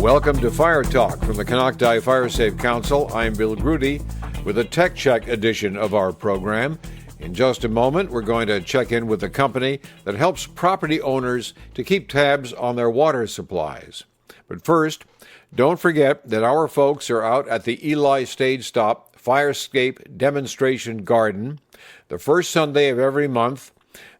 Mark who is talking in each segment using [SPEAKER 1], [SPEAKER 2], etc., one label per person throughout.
[SPEAKER 1] Welcome to Fire Talk from the Canocti Fire Safe Council. I'm Bill Grudy with a Tech Check edition of our program. In just a moment, we're going to check in with a company that helps property owners to keep tabs on their water supplies. But first, don't forget that our folks are out at the Eli Stage Stop Firescape Demonstration Garden the first Sunday of every month.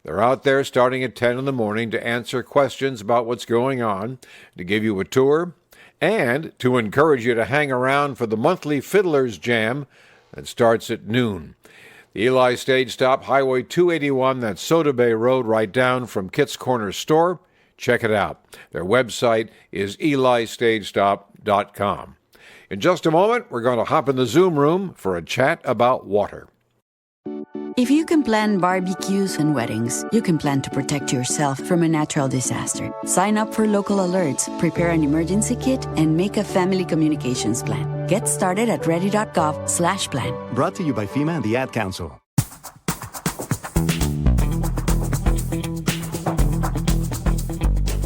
[SPEAKER 1] They're out there starting at 10 in the morning to answer questions about what's going on, to give you a tour, and to encourage you to hang around for the monthly Fiddler's Jam that starts at noon. The Eli Stage Stop, Highway 281, that's Soda Bay Road, right down from Kit's Corner Store. Check it out. Their website is elistagestop.com. In just a moment, we're going to hop in the Zoom room for a chat about water.
[SPEAKER 2] If you can plan barbecues and weddings, you can plan to protect yourself from a natural disaster. Sign up for local alerts, prepare an emergency kit, and make a family communications plan. Get started at ready.gov/plan.
[SPEAKER 3] Brought to you by FEMA and the Ad Council.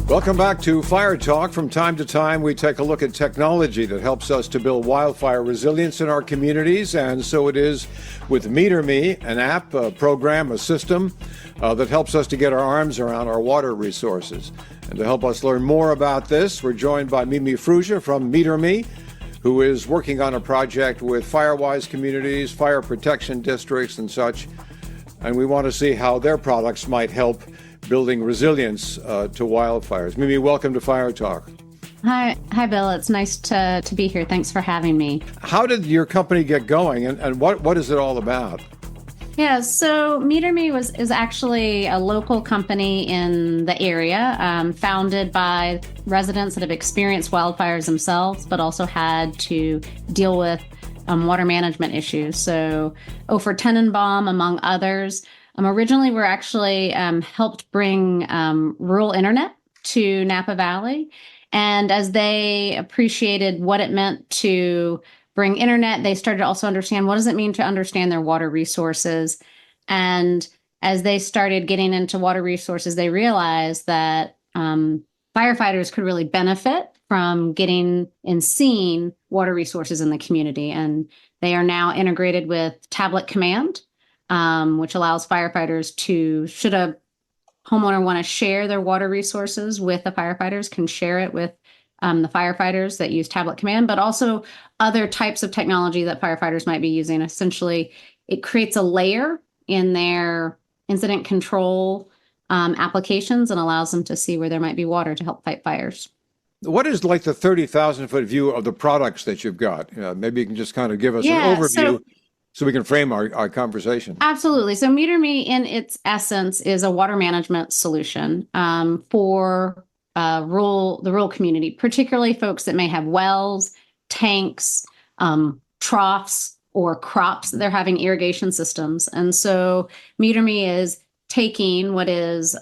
[SPEAKER 1] Welcome back to Fire Talk. From time to time, we take a look at technology that helps us to build wildfire resilience in our communities, and so it is with MeterMe, an app, a program, a system that helps us to get our arms around our water resources. And to help us learn more about this, we're joined by Mimi Frusha from MeterMe, who is working on a project with Firewise communities, fire protection districts, and such. And we want to see how their products might help building resilience to wildfires. Mimi, welcome to Fire Talk.
[SPEAKER 4] Hi, Bill. It's nice to be here. Thanks for having me.
[SPEAKER 1] How did your company get going, and what is it all about?
[SPEAKER 4] Yeah, so MeterMe is actually a local company in the area, founded by residents that have experienced wildfires themselves, but also had to deal with water management issues. So Ofer Tenenbaum, among others. Originally, we're actually helped bring rural internet to Napa Valley. And as they appreciated what it meant to bring internet, they started to also understand what does it mean to understand their water resources. And as they started getting into water resources, they realized that firefighters could really benefit from getting and seeing water resources in the community. And they are now integrated with Tablet Command, which allows firefighters to, should a homeowner want to share their water resources with the firefighters, can share it with the firefighters that use Tablet Command, but also other types of technology that firefighters might be using. Essentially, it creates a layer in their incident control applications and allows them to see where there might be water to help fight fires.
[SPEAKER 1] What is like the 30,000-foot view of the products that you've got? Maybe you can just kind of give us an overview. So we can frame our conversation.
[SPEAKER 4] Absolutely. So MeterMe, in its essence, is a water management solution for the rural community, particularly folks that may have wells, tanks, troughs, or crops that they're having irrigation systems. And so MeterMe is taking what is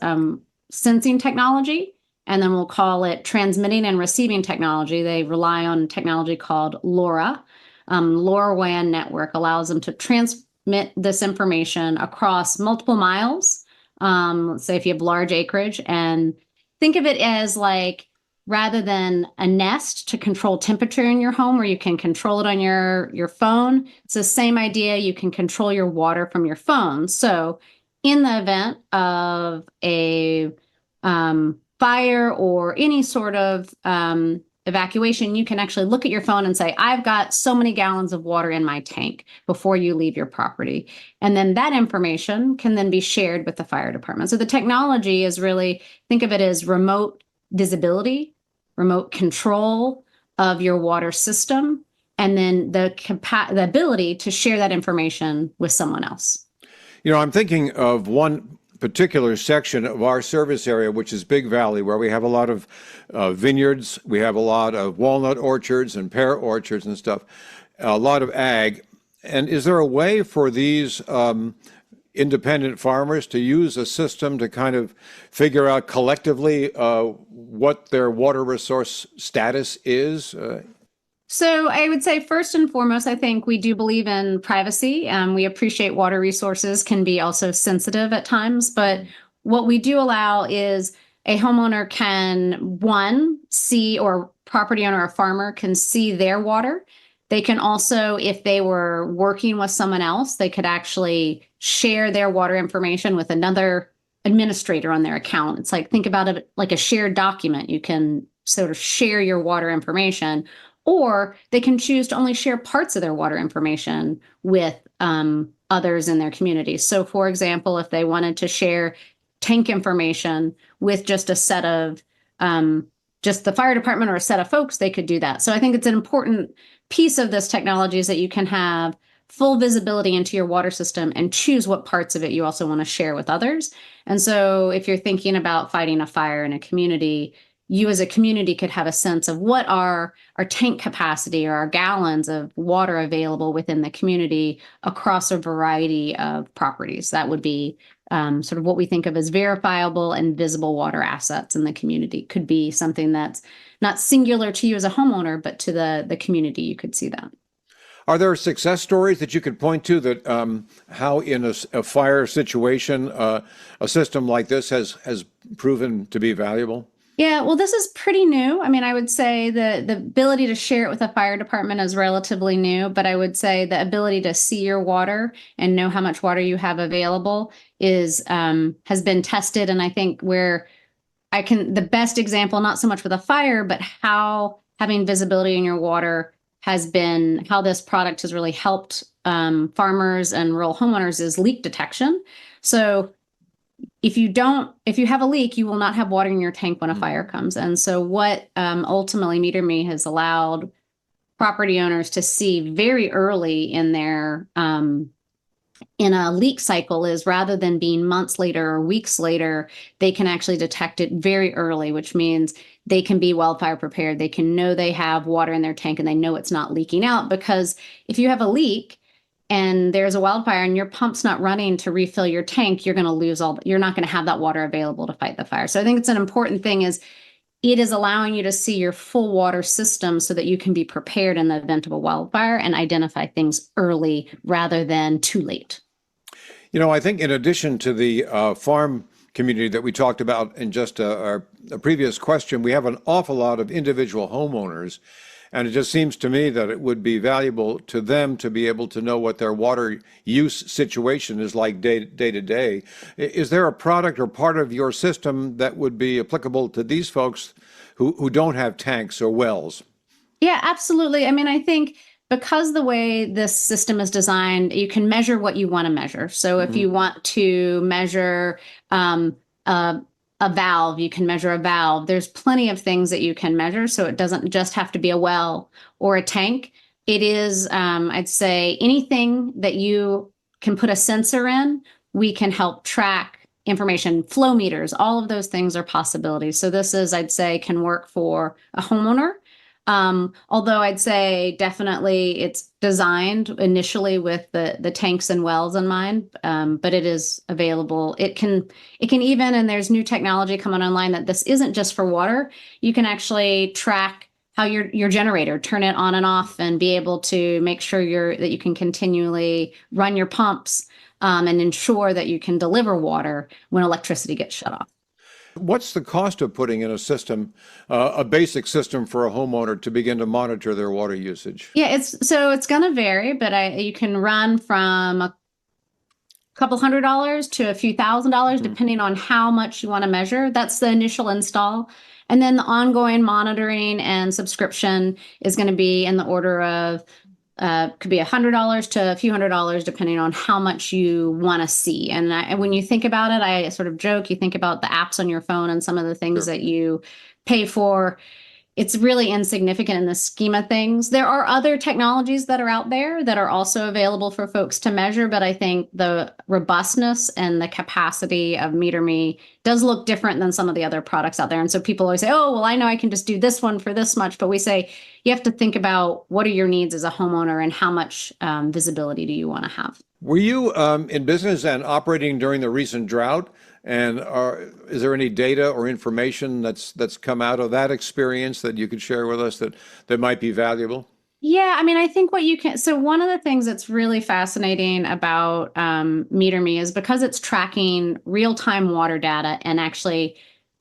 [SPEAKER 4] sensing technology, and then we'll call it transmitting and receiving technology. They rely on technology called LoRa. LoRaWAN network allows them to transmit this information across multiple miles. Let's say if you have large acreage, and think of it as like, rather than a Nest to control temperature in your home where you can control it on your phone, it's the same idea. You can control your water from your phone. So in the event of a fire or any sort of evacuation, you can actually look at your phone and say, I've got so many gallons of water in my tank before you leave your property. And then that information can then be shared with the fire department. So the technology is really, think of it as remote visibility, remote control of your water system, and then the ability to share that information with someone else.
[SPEAKER 1] You know, I'm thinking of one particular section of our service area, which is Big Valley, where we have a lot of vineyards, we have a lot of walnut orchards and pear orchards and stuff, a lot of ag. And is there a way for these independent farmers to use a system to kind of figure out collectively what their water resource status is?
[SPEAKER 4] So I would say first and foremost, I think we do believe in privacy. We appreciate water resources can be also sensitive at times, but what we do allow is a homeowner can, one, see, or property owner or farmer can see their water. They can also, if they were working with someone else, they could actually share their water information with another administrator on their account. It's like, think about it like a shared document. You can sort of share your water information, or they can choose to only share parts of their water information with others in their community. So, for example, if they wanted to share tank information with just a set of just the fire department or a set of folks, they could do that. So I think it's an important piece of this technology is that you can have full visibility into your water system and choose what parts of it you also want to share with others. And so if you're thinking about fighting a fire in a community, you as a community could have a sense of what are our tank capacity or our gallons of water available within the community across a variety of properties. That would be sort of what we think of as verifiable and visible water assets in the community. Could be something that's not singular to you as a homeowner, but to the community. You could see that.
[SPEAKER 1] Are there success stories that you could point to that how in a fire situation a system like this has proven to be valuable?
[SPEAKER 4] Yeah, well, this is pretty new. I mean, I would say the ability to share it with a fire department is relatively new, but I would say the ability to see your water and know how much water you have available is has been tested. And I think where the best example, not so much with a fire, but how having visibility in your water has been, how this product has really helped farmers and rural homeowners is leak detection. So if you have a leak, you will not have water in your tank when a fire comes. And so what ultimately MeterMe has allowed property owners to see very early in their in a leak cycle is, rather than being months later or weeks later, they can actually detect it very early, which means they can be wildfire prepared. They can know they have water in their tank and they know it's not leaking out, because if you have a leak and there's a wildfire and your pump's not running to refill your tank, you're going to lose you're not going to have that water available to fight the fire. So I think it's an important thing is it is allowing you to see your full water system so that you can be prepared in the event of a wildfire and identify things early rather than too late.
[SPEAKER 1] You know, I think in addition to the farm community that we talked about in just a previous question, we have an awful lot of individual homeowners. And it just seems to me that it would be valuable to them to be able to know what their water use situation is like day to day. Is there a product or part of your system that would be applicable to these folks who don't have tanks or wells?
[SPEAKER 4] Yeah, absolutely. I mean, I think because the way this system is designed, you can measure what you want to measure. So if you want to measure a valve, you can measure a valve. There's plenty of things that you can measure. So it doesn't just have to be a well or a tank. It is, I'd say, anything that you can put a sensor in, we can help track information, flow meters, all of those things are possibilities. So this is, I'd say, can work for a homeowner. Although I'd say definitely it's designed initially with the tanks and wells in mind, but it is available. It can even, and there's new technology coming online that this isn't just for water. You can actually track how your generator, turn it on and off, and be able to make sure that you can continually run your pumps and ensure that you can deliver water when electricity gets shut off.
[SPEAKER 1] What's the cost of putting in a system, a basic system for a homeowner to begin to monitor their water usage?
[SPEAKER 4] Yeah, it's going to vary, but you can run from a couple $100s to a few $1,000s, depending on how much you want to measure. That's the initial install. And then the ongoing monitoring and subscription is going to be in the order of could be $100 to a few $100s, depending on how much you want to see. And when you think about it, I sort of joke, you think about the apps on your phone and some of the things that you pay for. It's really insignificant in the scheme of things. There are other technologies that are out there that are also available for folks to measure, but I think the robustness and the capacity of MeterMe does look different than some of the other products out there. And so people always say, oh, well, I know I can just do this one for this much. But we say you have to think about what are your needs as a homeowner and how much visibility do you want to have.
[SPEAKER 1] Were you in business and operating during the recent drought? And is there any data or information that's come out of that experience that you could share with us that might be valuable?
[SPEAKER 4] Yeah, I mean, I think so one of the things that's really fascinating about MeterMe is because it's tracking real-time water data and actually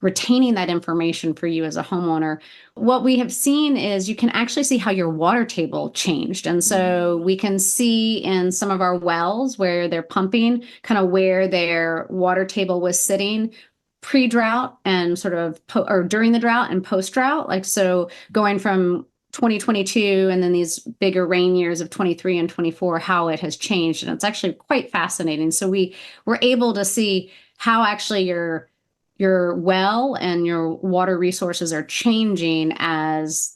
[SPEAKER 4] retaining that information for you as a homeowner. What we have seen is you can actually see how your water table changed. And so we can see in some of our wells where they're pumping, kind of where their water table was sitting pre-drought and sort of or during the drought and post-drought. Like, so going from 2022 and then these bigger rain years of 23 and 24, how it has changed. And it's actually quite fascinating. So we were able to see how actually your well and your water resources are changing as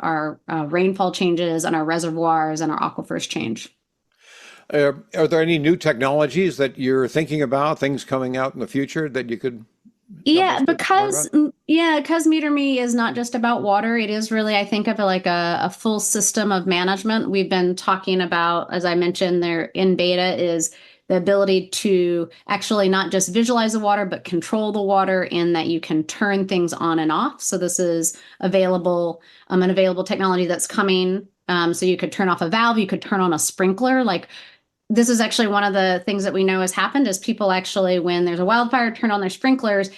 [SPEAKER 4] our rainfall changes and our reservoirs and our aquifers change.
[SPEAKER 1] Are there any new technologies that you're thinking about, things coming out in the future that you could?
[SPEAKER 4] Because Meter Me is not just about water. It is really, I think of it like a full system of management. We've been talking about, as I mentioned, there in beta is the ability to actually not just visualize the water, but control the water in that you can turn things on and off. So this is available, an available technology that's coming. So you could turn off a valve, you could turn on a sprinkler. Like, this is actually one of the things that we know has happened is people actually, when there's a wildfire, turn on their sprinklers.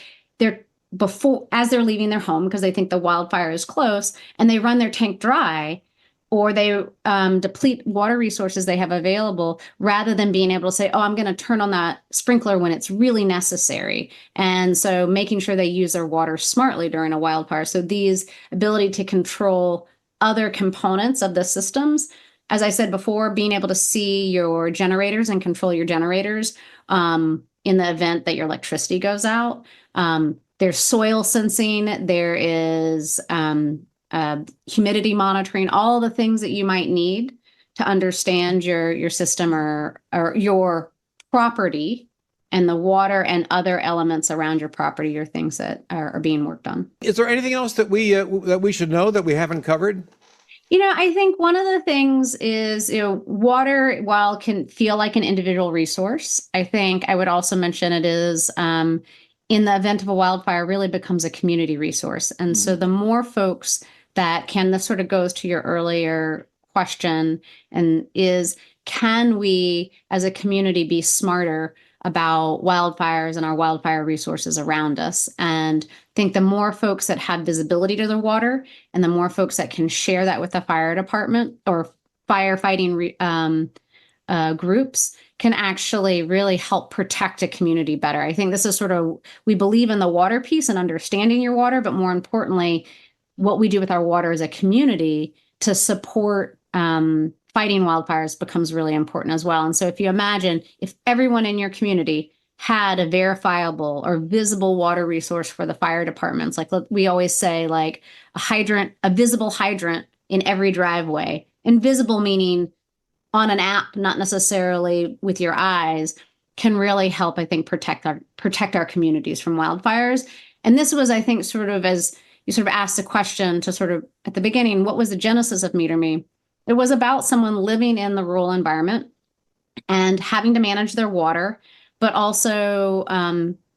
[SPEAKER 4] As they're leaving their home because they think the wildfire is close, and they run their tank dry, or they deplete water resources they have available, rather than being able to say, oh, I'm going to turn on that sprinkler when it's really necessary. And so making sure they use their water smartly during a wildfire. So these ability to control other components of the systems, as I said before, being able to see your generators and control your generators in the event that your electricity goes out. There's soil sensing, there is humidity monitoring, all the things that you might need to understand your system or your property and the water and other elements around your property or things that are being worked on.
[SPEAKER 1] Is there anything else that we should know that we haven't covered?
[SPEAKER 4] I think one of the things is, water, while can feel like an individual resource, I think I would also mention it is, in the event of a wildfire, really becomes a community resource. And so the more folks that this sort of goes to your earlier question, and can we as a community be smarter about wildfires and our wildfire resources around us? And I think the more folks that have visibility to their water and the more folks that can share that with the fire department or firefighting groups can actually really help protect a community better. I think this is we believe in the water piece and understanding your water, but more importantly, what we do with our water as a community to support fighting wildfires becomes really important as well. And so if you imagine if everyone in your community had a verifiable or visible water resource for the fire departments, like we always say, like a visible hydrant in every driveway, invisible meaning on an app, not necessarily with your eyes, can really help, I think, protect our communities from wildfires. And this was, I think, sort of as you sort of asked the question to sort of at the beginning, what was the genesis of Meter Me? It was about someone living in the rural environment and having to manage their water, but also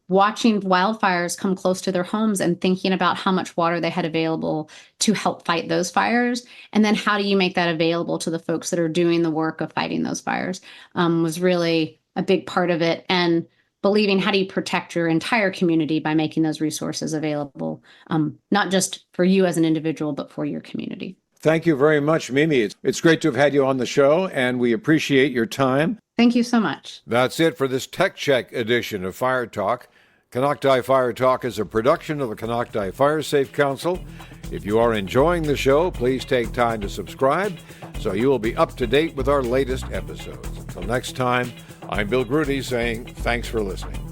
[SPEAKER 4] watching wildfires come close to their homes and thinking about how much water they had available to help fight those fires. And then how do you make that available to the folks that are doing the work of fighting those fires was really a big part of it. And believing, how do you protect your entire community by making those resources available, not just for you as an individual, but for your community.
[SPEAKER 1] Thank you very much, Mimi. It's great to have had you on the show, and we appreciate your time.
[SPEAKER 4] Thank you so much.
[SPEAKER 1] That's it for this Tech Check edition of Fire Talk. Canocti Fire Talk is a production of the Canocti Fire Safe Council. If you are enjoying the show, please take time to subscribe so you will be up to date with our latest episodes. Until next time, I'm Bill Grudy saying thanks for listening.